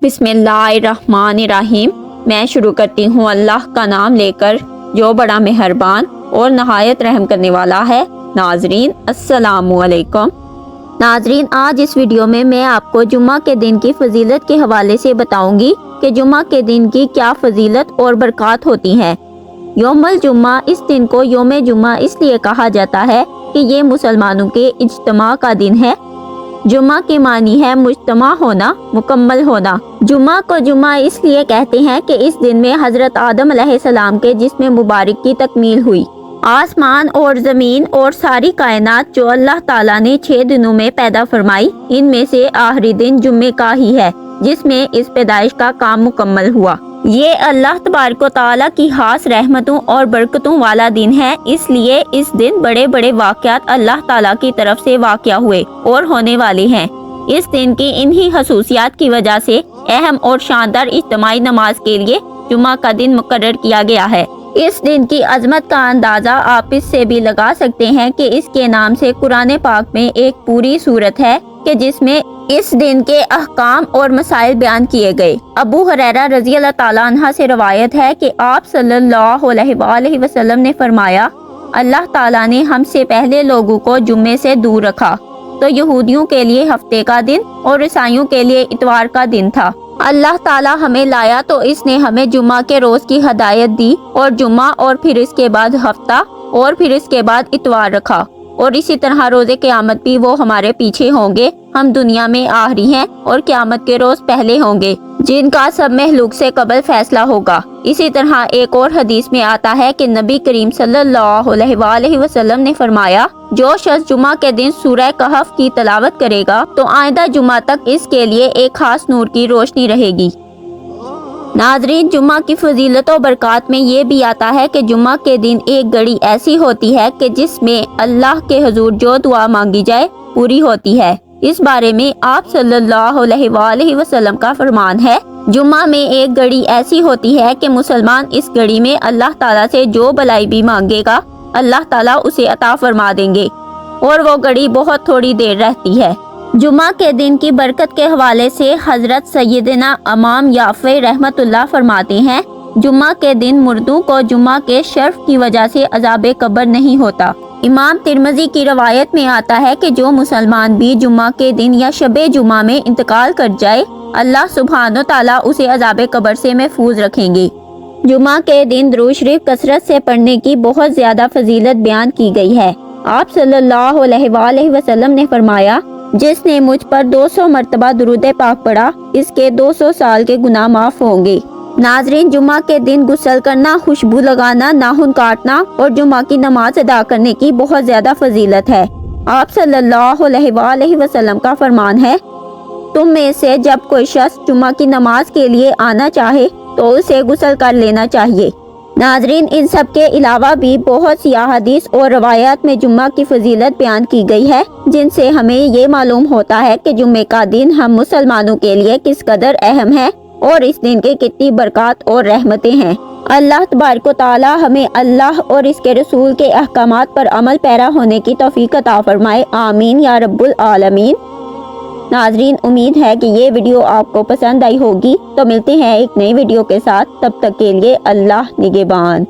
बिस्मिल्लाहिर्रहमानिर्रहीम। मैं शुरू करती हूँ अल्लाह का नाम लेकर जो बड़ा मेहरबान और नहायत रहम करने वाला है। नाजरीन अस्सलामुअलैकुम। नाजरीन, आज इस वीडियो में मैं आपको जुम्मा के दिन की फजीलत के हवाले से बताऊंगी कि जुम्मा के दिन की क्या फजीलत और बरकत होती हैं। यौमुल जुम्मा, इस दिन को यौम जुम्मा इसलिए कहा जाता है कि ये मुसलमानों के इज्तिमा का दिन है। जुम्मा की मानी है मुज्तमा होना, मुकम्मल होना। जुम्मा को जुम्मा इसलिए कहते हैं कि इस दिन में हजरत आदम अलैहिस्सलाम के जिस्म मुबारक की तकमील हुई। आसमान और ज़मीन और सारी कायनात जो अल्लाह ताला ने 6 दिनों में पैदा फरमाई, इनमें से आखिरी दिन जुम्मे का ही है जिसमें इस पैदाइश का काम मुकम्मल हुआ। ये अल्लाह तबारक व तआला की खास रहमतों और बरकतों वाला दिन है, इसलिए इस दिन बड़े बड़े वाक़यात अल्लाह ताला की तरफ से वाक़या हुए और होने वाले हैं। इस दिन की इन्हीं खसूसियात की वजह से अहम और शानदार इज्तिमाई नमाज के लिए जुम्मा का दिन मुकर्रर किया गया है। इस दिन की अजमत का अंदाज़ा आप इससे भी लगा सकते हैं कि इसके नाम से कुरान पाक में एक पूरी सूरत है कि जिसमें इस दिन के अहकाम और मसाइल बयान किए गए। अबू हुरैरा रज़ी अल्लाह ताला अन्हा से रवायत है कि आप सल्लल्लाहु अलैहि वसल्लम ने फरमाया, अल्लाह ताला ने हमसे पहले लोगों को जुम्मे से दूर रखा तो यहूदियों के लिए हफ्ते का दिन और ईसाइयों के लिए इतवार का दिन था। अल्लाह ताला हमें लाया तो इसने हमें जुम्मा के रोज की हदायत दी और जुम्मा और फिर इसके बाद हफ्ता और फिर इसके बाद इतवार रखा, और इसी तरह रोजे क़यामत भी वो हमारे पीछे होंगे। हम दुनिया में आखिरी हैं और क़यामत के रोज पहले होंगे जिनका सब महलूक से कबल फैसला होगा। इसी तरह एक और हदीस में आता है कि नबी करीम सल्लल्लाहु अलैहि वसल्लम ने फरमाया, जो शख्स जुम्मा के दिन सूरह कहफ की तलावत करेगा तो आइंदा जुम्मा तक इसके लिए एक खास नूर की रोशनी रहेगी। नाजरीन, जुम्मा की फजीलत और बरकत में ये भी आता है कि जुम्मा के दिन एक घड़ी ऐसी होती है कि जिसमें अल्लाह के हुजूर जो दुआ मांगी जाए पूरी होती है। इस बारे में आप सल्लल्लाहु अलैहि वसल्लम का फरमान है, जुम्मा में एक घड़ी ऐसी होती है कि मुसलमान इस घड़ी में अल्लाह ताला से जो भलाई भी मांगेगा अल्लाह ताला उसे अता फरमा देंगे, और वो घड़ी बहुत थोड़ी देर रहती है। जुम्मा के दिन की बरकत के हवाले से हजरत सैयदना इमाम याफ़ी रहमतुल्लाह फरमाते हैं, जुम्मा के दिन मुर्दों को जुम्मा के शर्फ की वजह से अज़ाब कब्र नहीं होता। इमाम तिरमिज़ी की रवायत में आता है कि जो मुसलमान भी जुम्मा के दिन या शबे जुम्मा में इंतकाल कर जाए, अल्लाह सुब्हानो ताला उसे अज़ाब कब्र से महफूज रखेंगे। जुम्मा के दिन दुरूद शरीफ कसरत से पढ़ने की बहुत ज़्यादा फजीलत बयान की गई है। आप सल्लल्लाहु अलैहि वसल्लम ने फरमाया, जिसने मुझ पर 200 मरतबा दुरूद पाक पढ़ा, इसके 200 साल के गुनाह माफ होंगे। नाजरीन, जुम्मा के दिन गुस्ल करना, खुशबू लगाना, नाखून काटना और जुम्मा की नमाज अदा करने की बहुत ज्यादा फजीलत है। आप सल्लल्लाहु अलैहि वसल्लम का फरमान है, तुम में से जब कोई शख्स जुम्मा की नमाज के लिए आना चाहे तो उसे गुस्ल कर लेना चाहिए। नाजरीन, इन सब के अलावा भी बहुत सी अहादीस और रवायात में जुम्मा की फजीलत बयान की गई है, जिनसे हमें ये मालूम होता है कि जुम्मे का दिन हम मुसलमानों के लिए किस कदर अहम है और इस दिन के कितनी बरकत और रहमतें हैं। अल्लाह तबारक व तआला हमें अल्लाह और इसके रसूल के अहकामात पर अमल पैरा होने की तौफीक अता फरमाए। आमीन या रब्बुल आलमीन। नाजरीन, उम्मीद है कि ये वीडियो आपको पसंद आई होगी। तो मिलते हैं एक नई वीडियो के साथ, तब तक के लिए अल्लाह निगहबान।